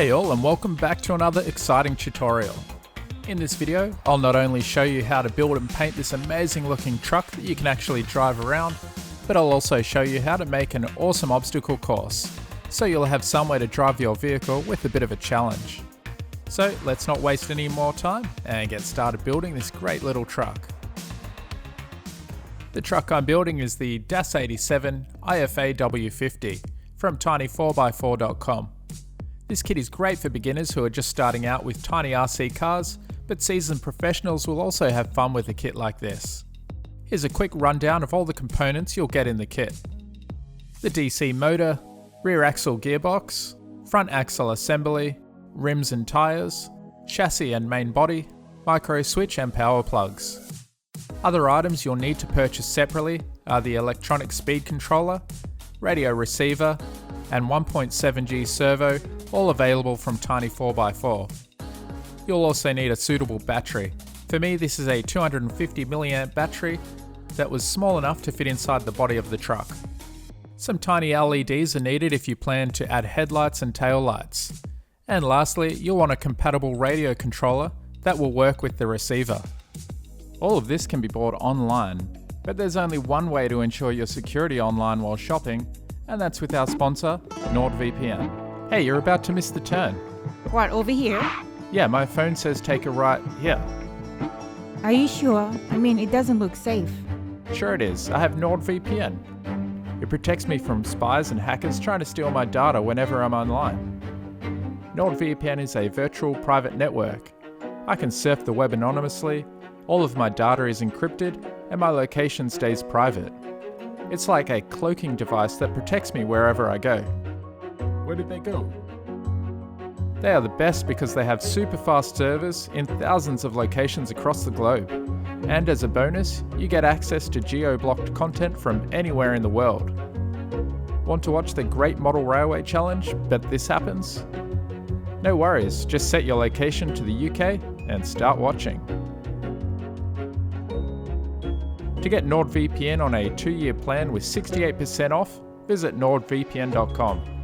Hey all, and welcome back to another exciting tutorial. In this video, I'll not only show you how to build and paint this amazing looking truck that you can actually drive around, but I'll also show you how to make an awesome obstacle course, so you'll have somewhere to drive your vehicle with a bit of a challenge. So let's not waste any more time and get started building this great little truck. The truck I'm building is the DAS 87 IFA W50 from tiny4x4.com. This kit is great for beginners who are just starting out with tiny RC cars, but seasoned professionals will also have fun with a kit like this. Here's a quick rundown of all the components you'll get in the kit. The DC motor, rear axle gearbox, front axle assembly, rims and tyres, chassis and main body, micro switch and power plugs. Other items you'll need to purchase separately are the electronic speed controller, radio receiver, and 1.7G servo, all available from Tiny4x4. You'll also need a suitable battery. For me, this is a 250 mAh battery that was small enough to fit inside the body of the truck. Some tiny LEDs are needed if you plan to add headlights and tail lights. And lastly, you'll want a compatible radio controller that will work with the receiver. All of this can be bought online, but there's only one way to ensure your security online while shopping, and that's with our sponsor, NordVPN. Hey, you're about to miss the turn. What, over here? Yeah, my phone says take a right here. Are you sure? I mean, it doesn't look safe. Sure it is. I have NordVPN. It protects me from spies and hackers trying to steal my data whenever I'm online. NordVPN is a virtual private network. I can surf the web anonymously, all of my data is encrypted, and my location stays private. It's like a cloaking device that protects me wherever I go. Where did they go? They are the best because they have super fast servers in thousands of locations across the globe. And as a bonus, you get access to geo-blocked content from anywhere in the world. Want to watch the Great Model Railway Challenge, but this happens? No worries, just set your location to the UK and start watching. To get NordVPN on a 2-year plan with 68% off, visit nordvpn.com.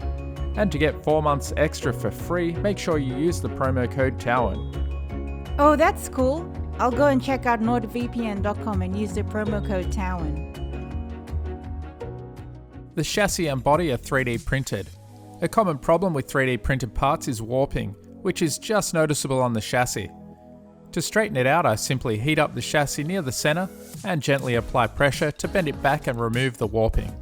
And to get 4 months extra for free, make sure you use the promo code TOWEN. Oh, that's cool. I'll go and check out nordvpn.com and use the promo code TOWEN. The chassis and body are 3D printed. A common problem with 3D printed parts is warping, which is just noticeable on the chassis. To straighten it out, I simply heat up the chassis near the center and gently apply pressure to bend it back and remove the warping.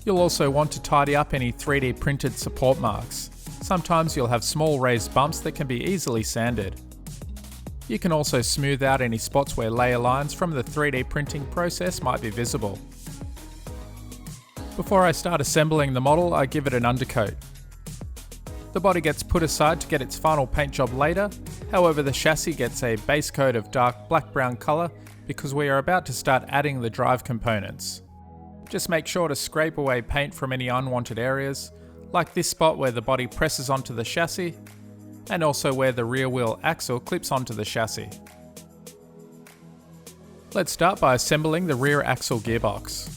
You'll also want to tidy up any 3D printed support marks. Sometimes you'll have small raised bumps that can be easily sanded. You can also smooth out any spots where layer lines from the 3D printing process might be visible. Before I start assembling the model, I give it an undercoat. The body gets put aside to get its final paint job later, however the chassis gets a base coat of dark black-brown colour because we are about to start adding the drive components. Just make sure to scrape away paint from any unwanted areas, like this spot where the body presses onto the chassis, and also where the rear wheel axle clips onto the chassis. Let's start by assembling the rear axle gearbox.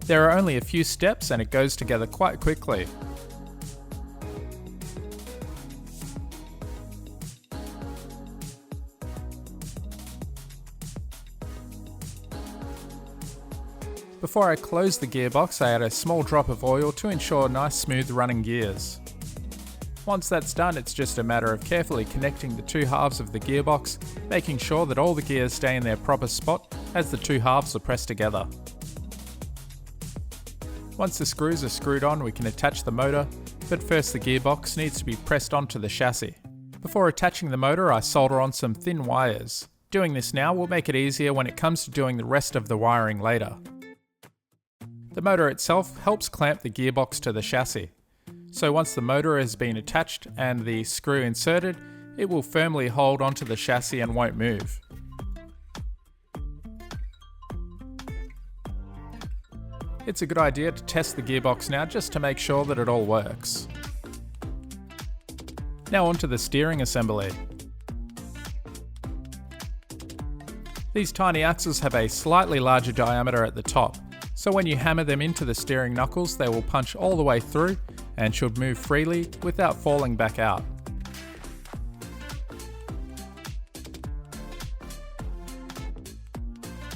There are only a few steps and it goes together quite quickly. Before I close the gearbox, I add a small drop of oil to ensure nice smooth running gears. Once that's done, it's just a matter of carefully connecting the two halves of the gearbox, making sure that all the gears stay in their proper spot as the two halves are pressed together. Once the screws are screwed on, we can attach the motor, but first the gearbox needs to be pressed onto the chassis. Before attaching the motor, I solder on some thin wires. Doing this now will make it easier when it comes to doing the rest of the wiring later. The motor itself helps clamp the gearbox to the chassis. So once the motor has been attached and the screw inserted, it will firmly hold onto the chassis and won't move. It's a good idea to test the gearbox now just to make sure that it all works. Now onto the steering assembly. These tiny axles have a slightly larger diameter at the top, so when you hammer them into the steering knuckles they will punch all the way through and should move freely without falling back out.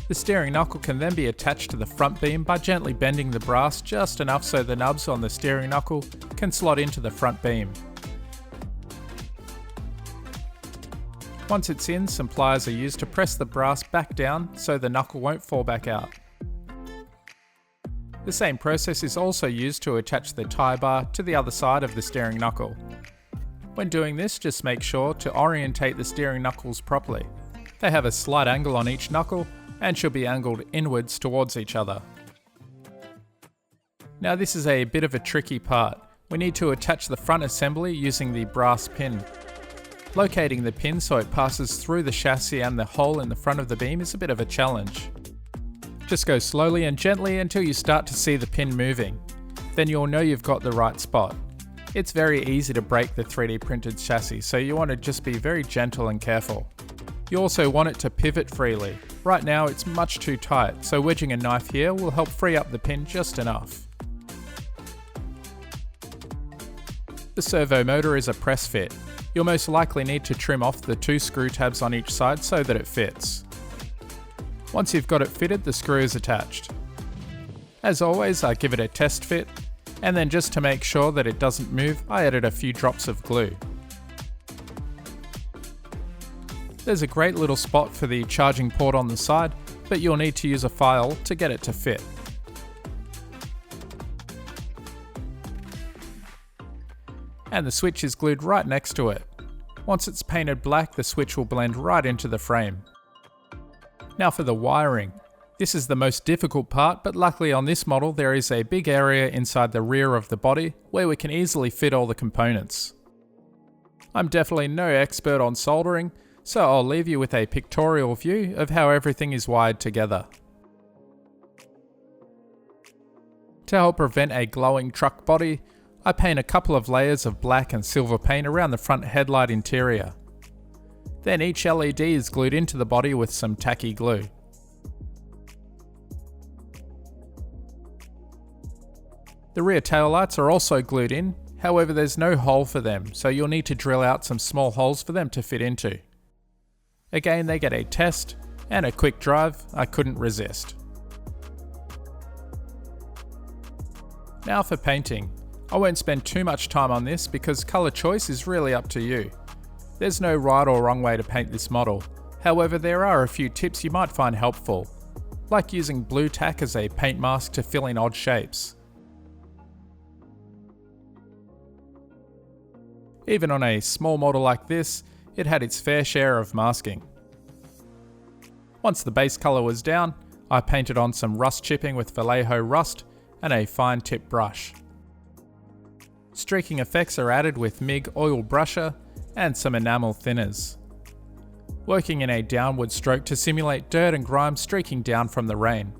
The steering knuckle can then be attached to the front beam by gently bending the brass just enough so the nubs on the steering knuckle can slot into the front beam. Once it's in, some pliers are used to press the brass back down so the knuckle won't fall back out. The same process is also used to attach the tie bar to the other side of the steering knuckle. When doing this, just make sure to orientate the steering knuckles properly. They have a slight angle on each knuckle and should be angled inwards towards each other. Now this is a bit of a tricky part. We need to attach the front assembly using the brass pin. Locating the pin so it passes through the chassis and the hole in the front of the beam is a bit of a challenge. Just go slowly and gently until you start to see the pin moving. Then you'll know you've got the right spot. It's very easy to break the 3D printed chassis, so you want to just be very gentle and careful. You also want it to pivot freely. Right now it's much too tight, so wedging a knife here will help free up the pin just enough. The servo motor is a press fit. You'll most likely need to trim off the 2 screw tabs on each side so that it fits. Once you've got it fitted, the screw is attached. As always, I give it a test fit, and then just to make sure that it doesn't move, I added a few drops of glue. There's a great little spot for the charging port on the side, but you'll need to use a file to get it to fit. And the switch is glued right next to it. Once it's painted black, the switch will blend right into the frame. Now for the wiring. This is the most difficult part, but luckily on this model there is a big area inside the rear of the body where we can easily fit all the components. I'm definitely no expert on soldering, so I'll leave you with a pictorial view of how everything is wired together. To help prevent a glowing truck body, I paint a couple of layers of black and silver paint around the front headlight interior. Then each LED is glued into the body with some tacky glue. The rear taillights are also glued in, however there's no hole for them, so you'll need to drill out some small holes for them to fit into. Again, they get a test, and a quick drive I couldn't resist. Now for painting. I won't spend too much time on this because colour choice is really up to you. There's no right or wrong way to paint this model. However, there are a few tips you might find helpful, like using blue tack as a paint mask to fill in odd shapes. Even on a small model like this, it had its fair share of masking. Once the base colour was down, I painted on some rust chipping with Vallejo rust and a fine tip brush. Streaking effects are added with MIG oil brusher and some enamel thinners. Working in a downward stroke to simulate dirt and grime streaking down from the rain.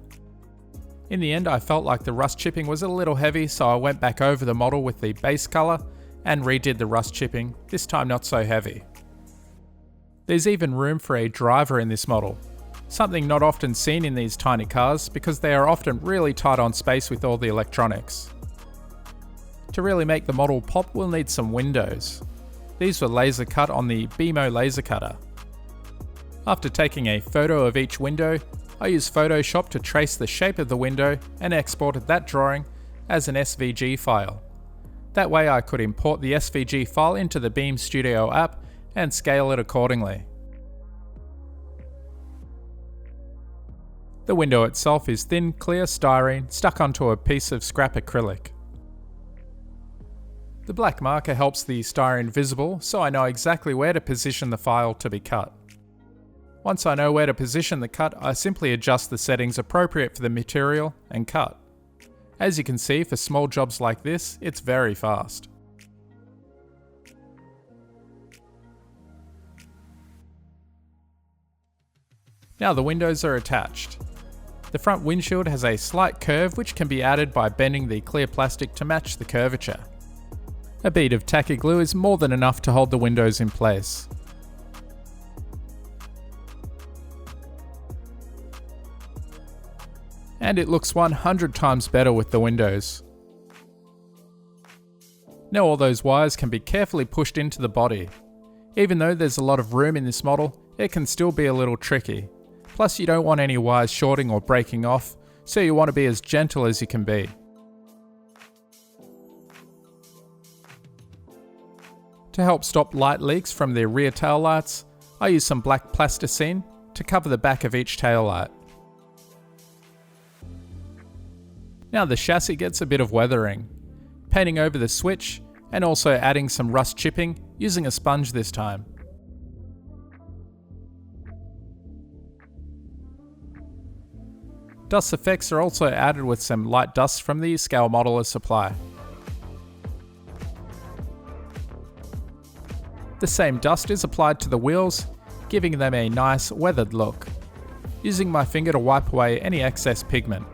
In the end, I felt like the rust chipping was a little heavy, so I went back over the model with the base colour and redid the rust chipping, this time not so heavy. There's even room for a driver in this model, something not often seen in these tiny cars because they are often really tight on space with all the electronics. To really make the model pop, we'll need some windows. These were laser cut on the BMO laser cutter. After taking a photo of each window, I used Photoshop to trace the shape of the window and exported that drawing as an SVG file. That way I could import the SVG file into the Beam Studio app and scale it accordingly. The window itself is thin, clear styrene stuck onto a piece of scrap acrylic. The black marker helps the styrene visible, so I know exactly where to position the file to be cut. Once I know where to position the cut, I simply adjust the settings appropriate for the material and cut. As you can see, for small jobs like this, it's very fast. Now the windows are attached. The front windshield has a slight curve which can be added by bending the clear plastic to match the curvature. A bead of tacky glue is more than enough to hold the windows in place. and it looks 100 times better with the windows. Now all those wires can be carefully pushed into the body. Even though there's a lot of room in this model, it can still be a little tricky. Plus you don't want any wires shorting or breaking off, so you want to be as gentle as you can be. To help stop light leaks from the rear tail lights, I use some black plasticine to cover the back of each tail light. Now the chassis gets a bit of weathering. Painting over the switch and also adding some rust chipping using a sponge this time. Dust effects are also added with some light dust from the scale modeler supply. The same dust is applied to the wheels, giving them a nice weathered look, using my finger to wipe away any excess pigment.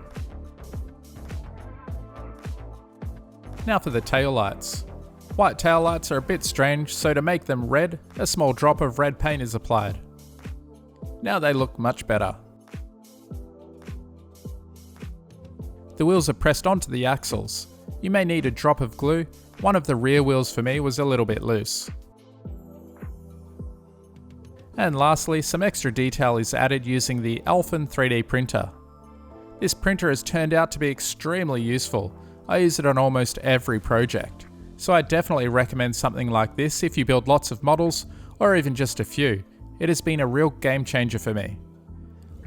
Now for the taillights. White taillights are a bit strange, so to make them red, a small drop of red paint is applied. Now they look much better. The wheels are pressed onto the axles. You may need a drop of glue. One of the rear wheels for me was a little bit loose. And lastly, some extra detail is added using the Alphen 3D printer. This printer has turned out to be extremely useful. I use it on almost every project, so I definitely recommend something like this if you build lots of models or even just a few. It has been a real game changer for me.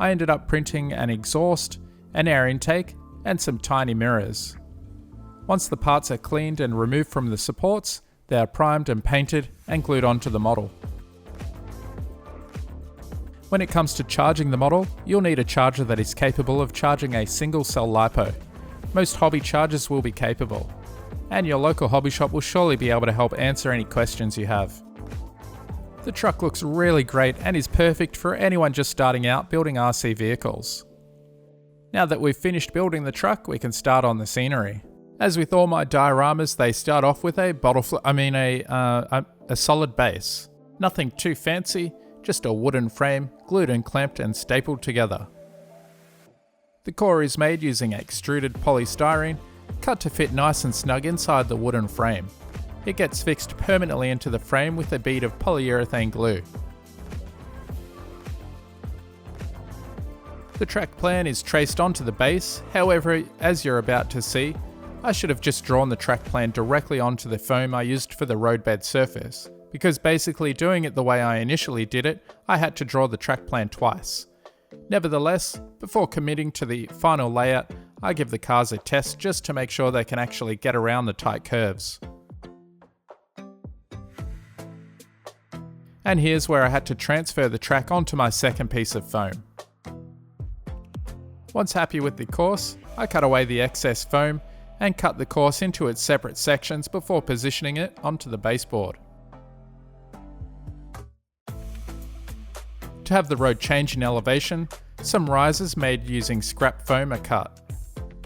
I ended up printing an exhaust, an air intake, and some tiny mirrors. Once the parts are cleaned and removed from the supports, they are primed and painted and glued onto the model. When it comes to charging the model, you'll need a charger that is capable of charging a single cell LiPo. Most hobby chargers will be capable, and your local hobby shop will surely be able to help answer any questions you have. The truck looks really great and is perfect for anyone just starting out building RC vehicles. Now that we've finished building the truck, we can start on the scenery. As with all my dioramas, they start off with a solid base. Nothing too fancy, just a wooden frame, glued and clamped and stapled together. The core is made using extruded polystyrene, cut to fit nice and snug inside the wooden frame. It gets fixed permanently into the frame with a bead of polyurethane glue. The track plan is traced onto the base, however, as you're about to see, I should have just drawn the track plan directly onto the foam I used for the roadbed surface, because basically doing it the way I initially did it, I had to draw the track plan twice. Nevertheless, before committing to the final layout, I give the cars a test just to make sure they can actually get around the tight curves. And here's where I had to transfer the track onto my second piece of foam. Once happy with the course, I cut away the excess foam and cut the course into its separate sections before positioning it onto the baseboard. To have the road change in elevation, some risers made using scrap foam are cut.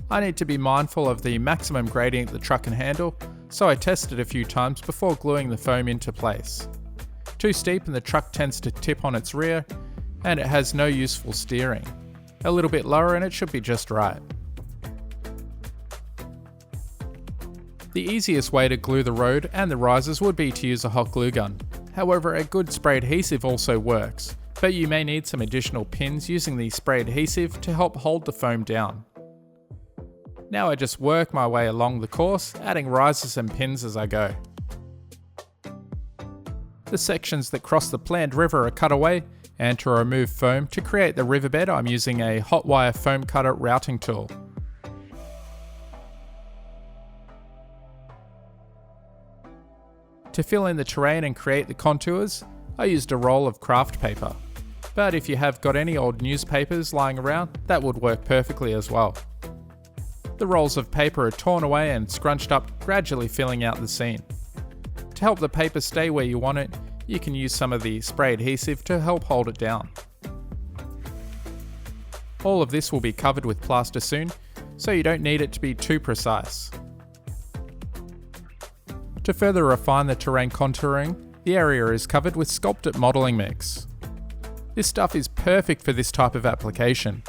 I need to be mindful of the maximum gradient the truck can handle, so I tested a few times before gluing the foam into place. Too steep and the truck tends to tip on its rear, and it has no useful steering. A little bit lower and it should be just right. The easiest way to glue the road and the risers would be to use a hot glue gun. However, a good spray adhesive also works, but you may need some additional pins using the spray adhesive to help hold the foam down. Now I just work my way along the course, adding risers and pins as I go. The sections that cross the planned river are cut away, and to remove foam to create the riverbed I'm using a hot wire foam cutter routing tool. To fill in the terrain and create the contours, I used a roll of craft paper. But if you have got any old newspapers lying around, that would work perfectly as well. The rolls of paper are torn away and scrunched up, gradually filling out the scene. To help the paper stay where you want it, you can use some of the spray adhesive to help hold it down. All of this will be covered with plaster soon, so you don't need it to be too precise. To further refine the terrain contouring, the area is covered with Sculpt-It Modelling mix. This stuff is perfect for this type of application.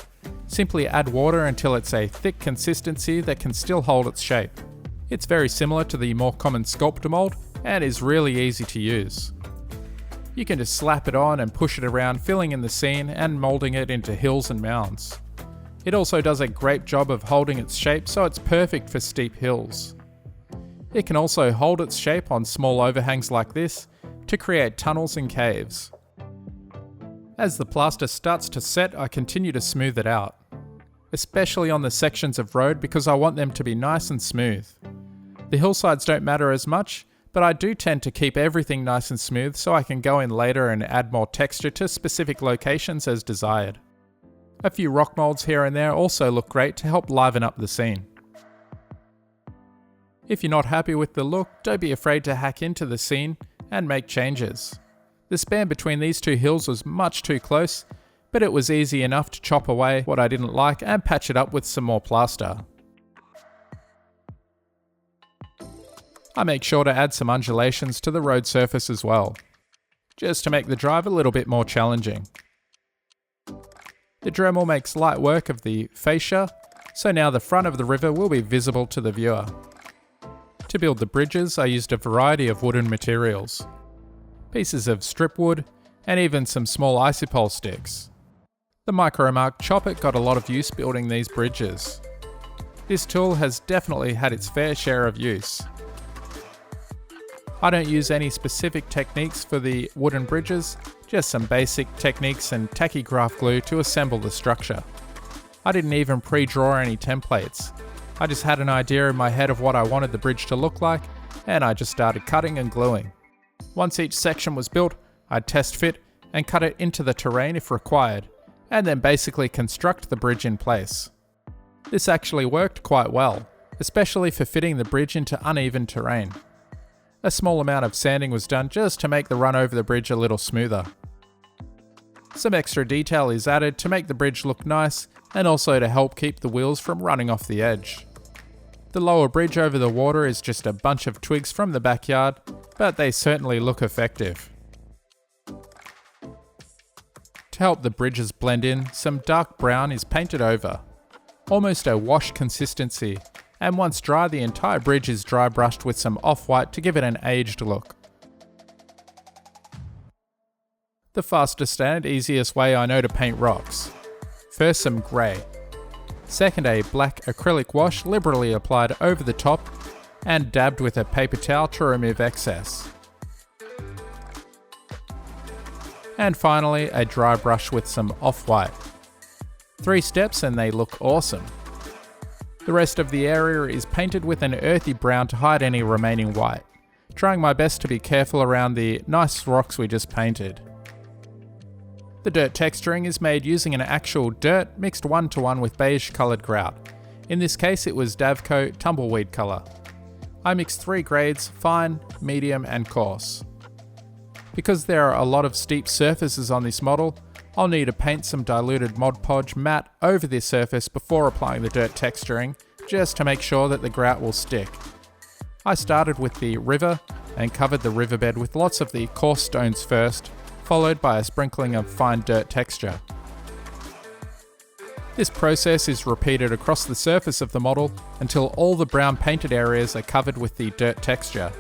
Simply add water until it's a thick consistency that can still hold its shape. It's very similar to the more common sculptor mold and is really easy to use. You can just slap it on and push it around, filling in the scene and moulding it into hills and mounds. It also does a great job of holding its shape, so it's perfect for steep hills. It can also hold its shape on small overhangs like this to create tunnels and caves. As the plaster starts to set, I continue to smooth it out, especially on the sections of road because I want them to be nice and smooth. The hillsides don't matter as much, but I do tend to keep everything nice and smooth so I can go in later and add more texture to specific locations as desired. A few rock molds here and there also look great to help liven up the scene. If you're not happy with the look, don't be afraid to hack into the scene and make changes. The span between these two hills was much too close, but it was easy enough to chop away what I didn't like and patch it up with some more plaster. I make sure to add some undulations to the road surface as well, just to make the drive a little bit more challenging. The Dremel makes light work of the fascia, so now the front of the river will be visible to the viewer. To build the bridges, I used a variety of wooden materials. Pieces of strip wood, and even some small isopole sticks. The Micromark Chop-It got a lot of use building these bridges. This tool has definitely had its fair share of use. I don't use any specific techniques for the wooden bridges, just some basic techniques and tachygraph glue to assemble the structure. I didn't even pre-draw any templates. I just had an idea in my head of what I wanted the bridge to look like, and I just started cutting and gluing. Once each section was built, I'd test fit and cut it into the terrain if required, and then basically construct the bridge in place. This actually worked quite well, especially for fitting the bridge into uneven terrain. A small amount of sanding was done just to make the run over the bridge a little smoother. Some extra detail is added to make the bridge look nice and also to help keep the wheels from running off the edge. The lower bridge over the water is just a bunch of twigs from the backyard, but they certainly look effective. To help the bridges blend in, some dark brown is painted over, almost a wash consistency, and once dry the entire bridge is dry brushed with some off-white to give it an aged look. The fastest and easiest way I know to paint rocks. First some grey. Second, a black acrylic wash liberally applied over the top and dabbed with a paper towel to remove excess. And finally, a dry brush with some off-white. 3 steps and they look awesome. The rest of the area is painted with an earthy brown to hide any remaining white, trying my best to be careful around the nice rocks we just painted. The dirt texturing is made using an actual dirt mixed 1-to-1 with beige coloured grout. In this case it was Davco tumbleweed colour. I mixed 3 grades, fine, medium and coarse. Because there are a lot of steep surfaces on this model, I'll need to paint some diluted Mod Podge matte over this surface before applying the dirt texturing, just to make sure that the grout will stick. I started with the river and covered the riverbed with lots of the coarse stones first, followed by a sprinkling of fine dirt texture. This process is repeated across the surface of the model until all the brown painted areas are covered with the dirt texture.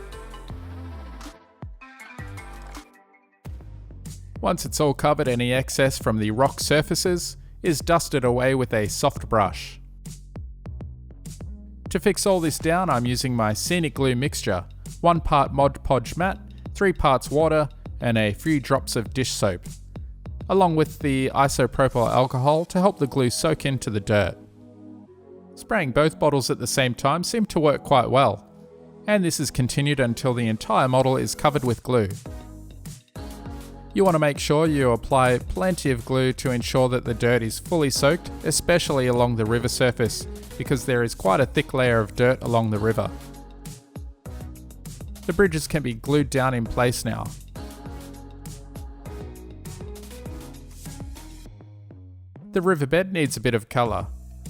Once it's all covered, any excess from the rock surfaces is dusted away with a soft brush. To fix all this down, I'm using my Scenic glue mixture, 1 part Mod Podge matte, 3 parts water, and a few drops of dish soap, along with the isopropyl alcohol to help the glue soak into the dirt. Spraying both bottles at the same time seemed to work quite well, and this is continued until the entire model is covered with glue. You want to make sure you apply plenty of glue to ensure that the dirt is fully soaked, especially along the river surface, because there is quite a thick layer of dirt along the river. The bridges can be glued down in place now. The riverbed needs a bit of colour.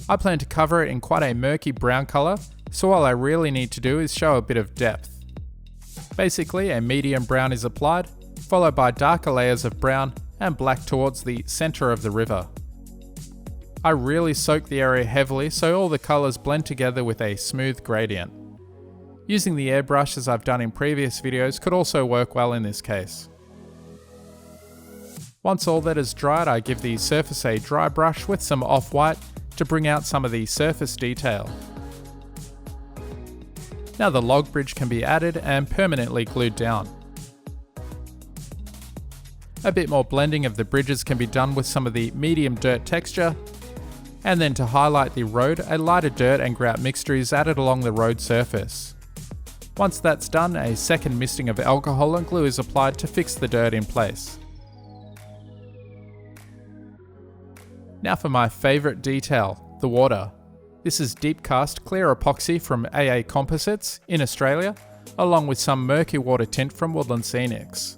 I plan to cover it in quite a murky brown colour, so all I really need to do is show a bit of depth. Basically, a medium brown is applied, followed by darker layers of brown and black towards the centre of the river. I really soak the area heavily so all the colours blend together with a smooth gradient. Using the airbrush as I've done in previous videos could also work well in this case. Once all that is dried, I give the surface a dry brush with some off-white to bring out some of the surface detail. Now the log bridge can be added and permanently glued down. A bit more blending of the bridges can be done with some of the medium dirt texture, and then to highlight the road, a lighter dirt and grout mixture is added along the road surface. Once that's done, a second misting of alcohol and glue is applied to fix the dirt in place. Now for my favourite detail, the water. This is deep cast clear epoxy from AA Composites in Australia, along with some murky water tint from Woodland Scenics.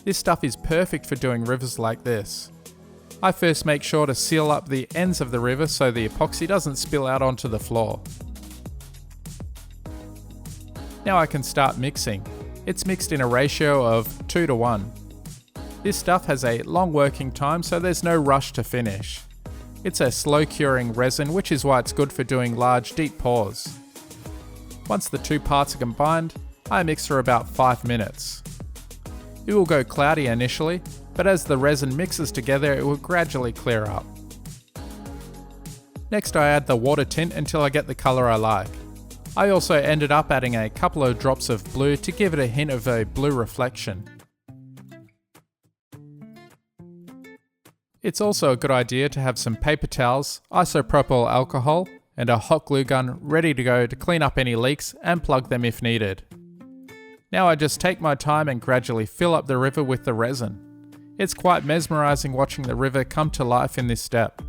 This stuff is perfect for doing rivers like this. I first make sure to seal up the ends of the river so the epoxy doesn't spill out onto the floor. Now I can start mixing. It's mixed in a ratio of 2:1. This stuff has a long working time, so there's no rush to finish. It's a slow curing resin, which is why it's good for doing large deep pours. Once the two parts are combined, I mix for about 5 minutes. It will go cloudy initially, but as the resin mixes together it will gradually clear up. Next I add the water tint until I get the colour I like. I also ended up adding a couple of drops of blue to give it a hint of a blue reflection. It's also a good idea to have some paper towels, isopropyl alcohol, and a hot glue gun ready to go to clean up any leaks and plug them if needed. Now I just take my time and gradually fill up the river with the resin. It's quite mesmerising watching the river come to life in this step.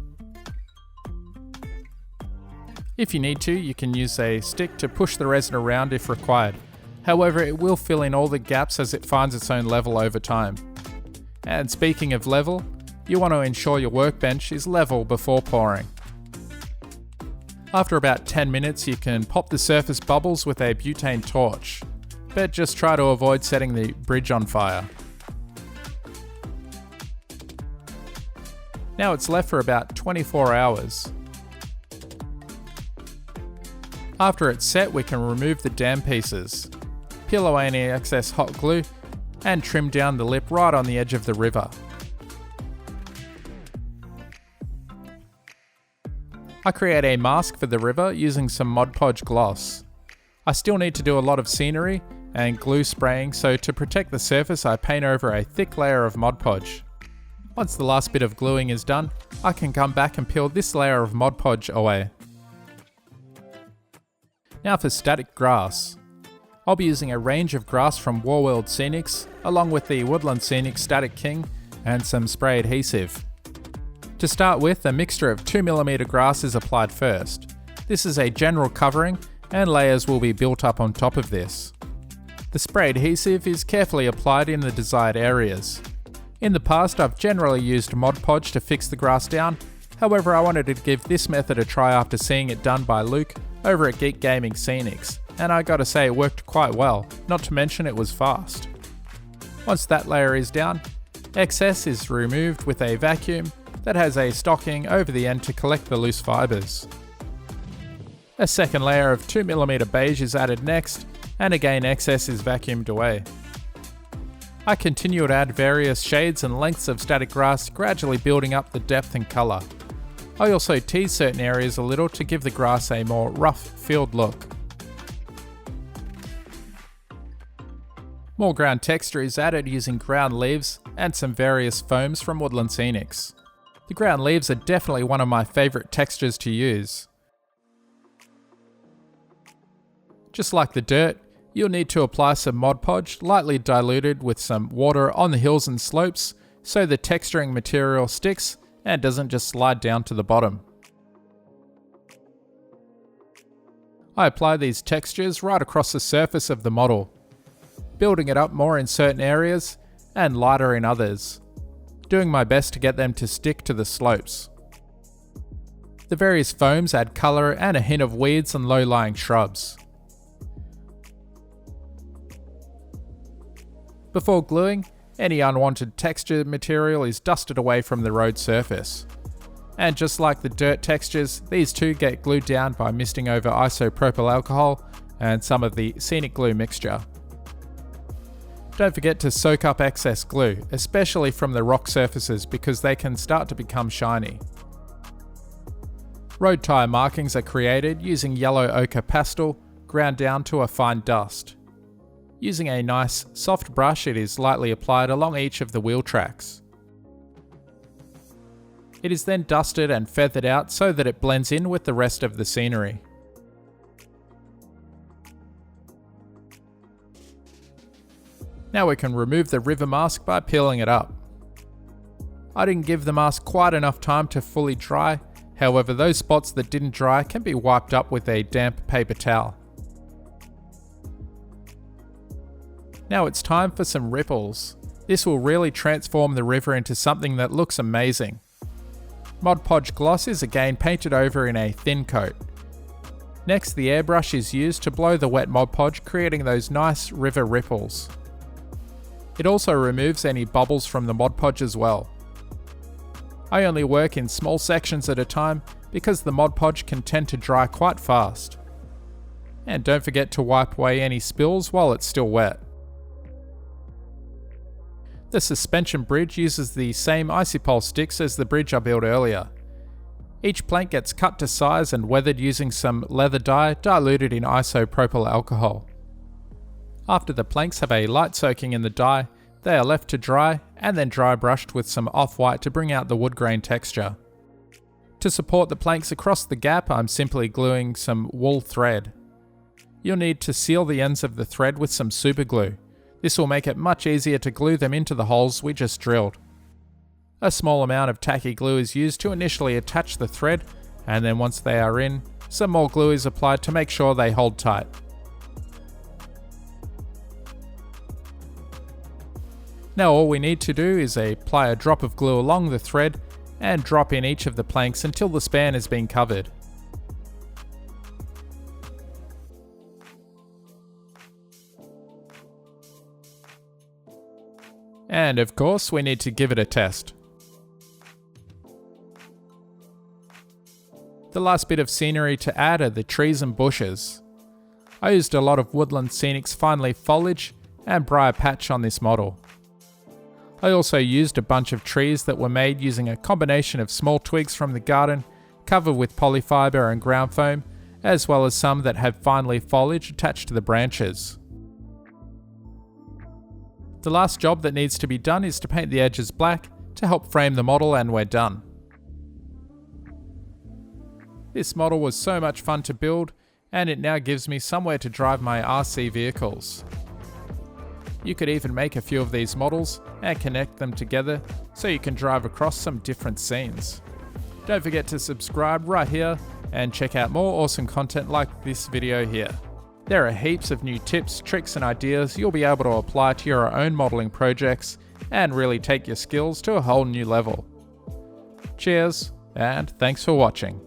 If you need to, you can use a stick to push the resin around if required. However, it will fill in all the gaps as it finds its own level over time. And speaking of level, you want to ensure your workbench is level before pouring. After about 10 minutes, you can pop the surface bubbles with a butane torch, but just try to avoid setting the bridge on fire. Now it's left for about 24 hours. After it's set, we can remove the dam pieces, peel away any excess hot glue, and trim down the lip right on the edge of the river. I create a mask for the river using some Mod Podge gloss. I still need to do a lot of scenery and glue spraying, so to protect the surface I paint over a thick layer of Mod Podge. Once the last bit of gluing is done, I can come back and peel this layer of Mod Podge away. Now for static grass. I'll be using a range of grass from Warworld Scenics, along with the Woodland Scenic Static King and some spray adhesive. To start with, a mixture of 2mm grass is applied first. This is a general covering and layers will be built up on top of this. The spray adhesive is carefully applied in the desired areas. In the past I've generally used Mod Podge to fix the grass down, however I wanted to give this method a try after seeing it done by Luke over at Geek Gaming Scenics, and I gotta say it worked quite well, not to mention it was fast. Once that layer is down, excess is removed with a vacuum that has a stocking over the end to collect the loose fibres. A second layer of 2mm beige is added next, and again excess is vacuumed away. I continue to add various shades and lengths of static grass, gradually building up the depth and colour. I also tease certain areas a little to give the grass a more rough field look. More ground texture is added using ground leaves and some various foams from Woodland Scenics. The ground leaves are definitely one of my favourite textures to use. Just like the dirt, you'll need to apply some Mod Podge, lightly diluted with some water on the hills and slopes, so the texturing material sticks and doesn't just slide down to the bottom. I apply these textures right across the surface of the model, building it up more in certain areas and lighter in others, doing my best to get them to stick to the slopes. The various foams add colour and a hint of weeds and low-lying shrubs. Before gluing, any unwanted texture material is dusted away from the road surface. And just like the dirt textures, these two get glued down by misting over isopropyl alcohol and some of the Scenic glue mixture. Don't forget to soak up excess glue, especially from the rock surfaces, because they can start to become shiny. Road tyre markings are created using yellow ochre pastel, ground down to a fine dust. Using a nice soft brush, it is lightly applied along each of the wheel tracks. It is then dusted and feathered out so that it blends in with the rest of the scenery. Now we can remove the river mask by peeling it up. I didn't give the mask quite enough time to fully dry, however those spots that didn't dry can be wiped up with a damp paper towel. Now it's time for some ripples. This will really transform the river into something that looks amazing. Mod Podge gloss is again painted over in a thin coat. Next, the airbrush is used to blow the wet Mod Podge, creating those nice river ripples. It also removes any bubbles from the Mod Podge as well. I only work in small sections at a time because the Mod Podge can tend to dry quite fast. And don't forget to wipe away any spills while it's still wet. The suspension bridge uses the same icy-pole sticks as the bridge I built earlier. Each plank gets cut to size and weathered using some leather dye diluted in isopropyl alcohol. After the planks have a light soaking in the dye, they are left to dry and then dry brushed with some off-white to bring out the wood grain texture. To support the planks across the gap, I'm simply gluing some wool thread. You'll need to seal the ends of the thread with some super glue. This will make it much easier to glue them into the holes we just drilled. A small amount of tacky glue is used to initially attach the thread, and then once they are in, some more glue is applied to make sure they hold tight. Now all we need to do is apply a drop of glue along the thread and drop in each of the planks until the span has been covered. And of course, we need to give it a test. The last bit of scenery to add are the trees and bushes. I used a lot of Woodland Scenic's fine leaf foliage and briar patch on this model. I also used a bunch of trees that were made using a combination of small twigs from the garden, covered with polyfiber and ground foam, as well as some that have fine leaf foliage attached to the branches. The last job that needs to be done is to paint the edges black to help frame the model, and we're done. This model was so much fun to build, and it now gives me somewhere to drive my RC vehicles. You could even make a few of these models and connect them together so you can drive across some different scenes. Don't forget to subscribe right here and check out more awesome content like this video here. There are heaps of new tips, tricks and ideas you'll be able to apply to your own modeling projects and really take your skills to a whole new level. Cheers, and thanks for watching.